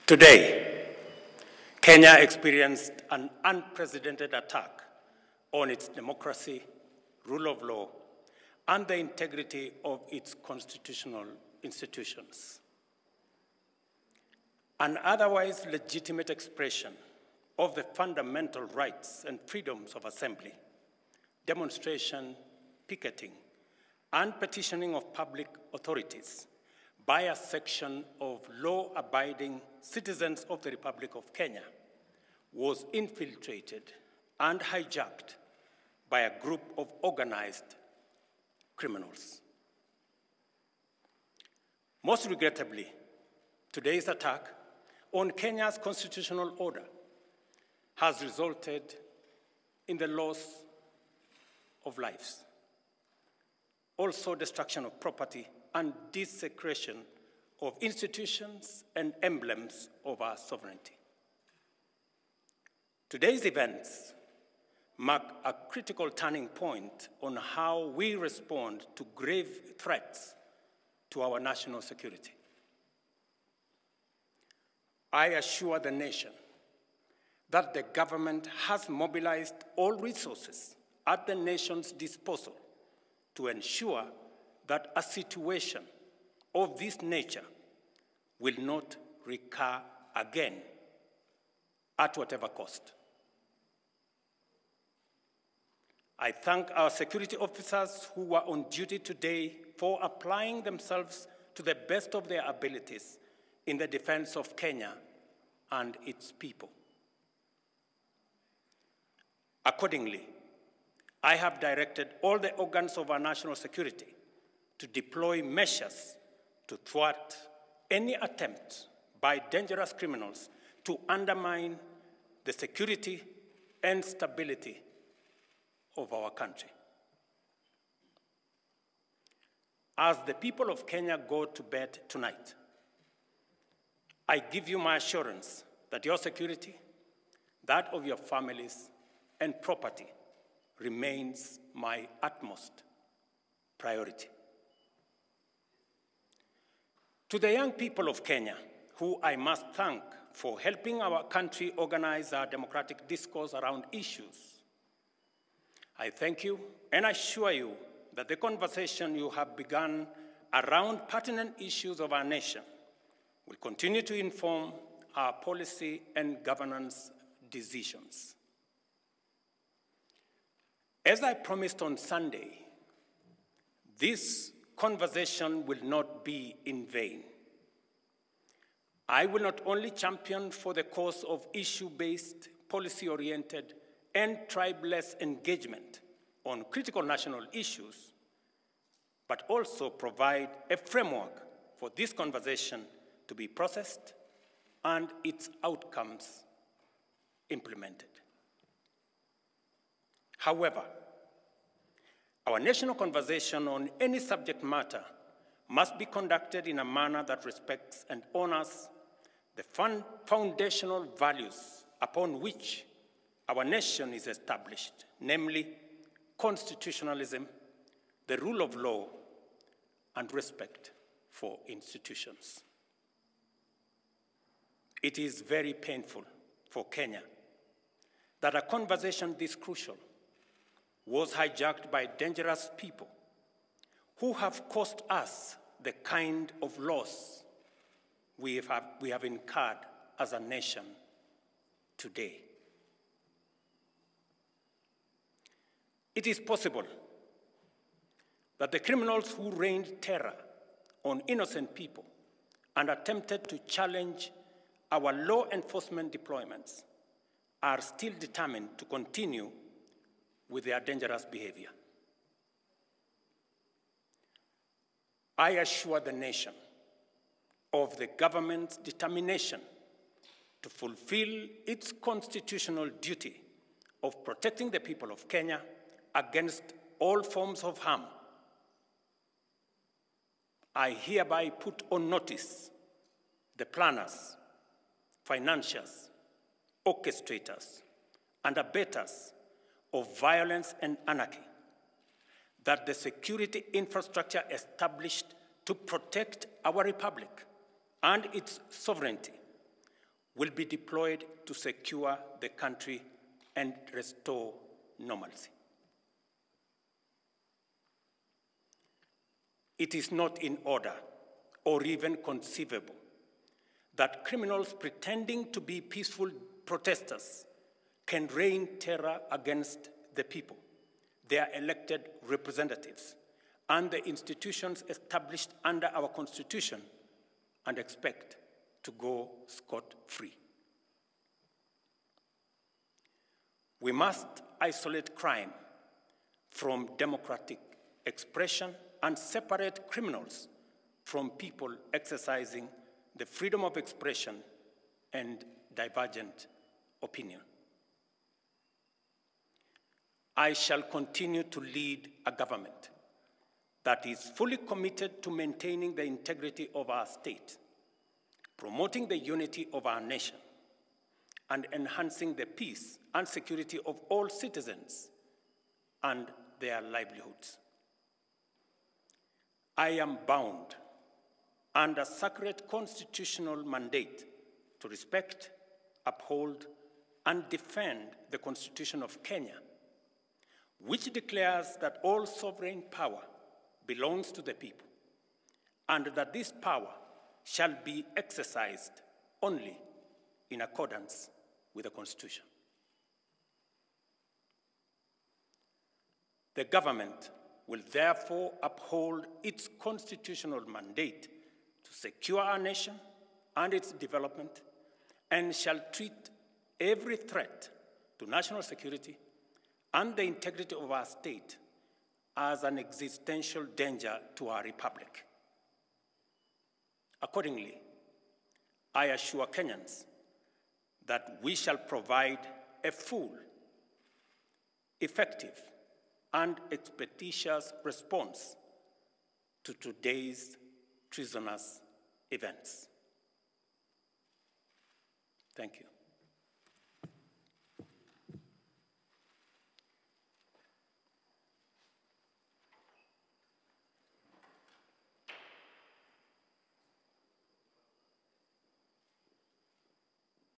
Today, Kenya experienced an unprecedented attack on its democracy, rule of law, and the integrity of its constitutional institutions. An otherwise legitimate expression of the fundamental rights and freedoms of assembly, demonstration, picketing, and petitioning of public authorities by a section of law-abiding citizens of the Republic of Kenya was infiltrated and hijacked by a group of organized criminals. Most regrettably, today's attack on Kenya's constitutional order has resulted in the loss of lives, also destruction of property and desecration of institutions and emblems of our sovereignty. Today's events mark a critical turning point on how we respond to grave threats to our national security. I assure the nation that the government has mobilized all resources at the nation's disposal to ensure that a situation of this nature will not recur again at whatever cost. I thank our security officers who were on duty today for applying themselves to the best of their abilities in the defense of Kenya and its people. Accordingly, I have directed all the organs of our national security to deploy measures to thwart any attempt by dangerous criminals to undermine the security and stability of our country. As the people of Kenya go to bed tonight, I give you my assurance that your security, that of your families, and property remains my utmost priority. To the young people of Kenya, who I must thank for helping our country organize our democratic discourse around issues, I thank you and assure you that the conversation you have begun around pertinent issues of our nation will continue to inform our policy and governance decisions. As I promised on Sunday, this conversation will not be in vain. I will not only champion for the cause of issue-based, policy-oriented, and tribeless engagement on critical national issues, but also provide a framework for this conversation to be processed and its outcomes implemented. However, our national conversation on any subject matter must be conducted in a manner that respects and honors the foundational values upon which our nation is established, namely constitutionalism, the rule of law, and respect for institutions. It is very painful for Kenya that a conversation this crucial was hijacked by dangerous people who have caused us the kind of loss we have incurred as a nation today. It is possible that the criminals who rained terror on innocent people and attempted to challenge our law enforcement deployments are still determined to continue with their dangerous behavior. I assure the nation of the government's determination to fulfill its constitutional duty of protecting the people of Kenya against all forms of harm. I hereby put on notice the planners, financiers, orchestrators, and abettors of violence and anarchy, that the security infrastructure established to protect our republic and its sovereignty will be deployed to secure the country and restore normalcy. It is not in order or even conceivable that criminals pretending to be peaceful protesters can rain terror against the people, their elected representatives, and the institutions established under our Constitution, and expect to go scot-free. We must isolate crime from democratic expression and separate criminals from people exercising the freedom of expression and divergent opinion. I shall continue to lead a government that is fully committed to maintaining the integrity of our state, promoting the unity of our nation, and enhancing the peace and security of all citizens and their livelihoods. I am bound under sacred constitutional mandate to respect, uphold, and defend the Constitution of Kenya, which declares that all sovereign power belongs to the people, and that this power shall be exercised only in accordance with the Constitution. The government will therefore uphold its constitutional mandate to secure our nation and its development, and shall treat every threat to national security and the integrity of our state as an existential danger to our republic. Accordingly, I assure Kenyans that we shall provide a full, effective, and expeditious response to today's treasonous events. Thank you.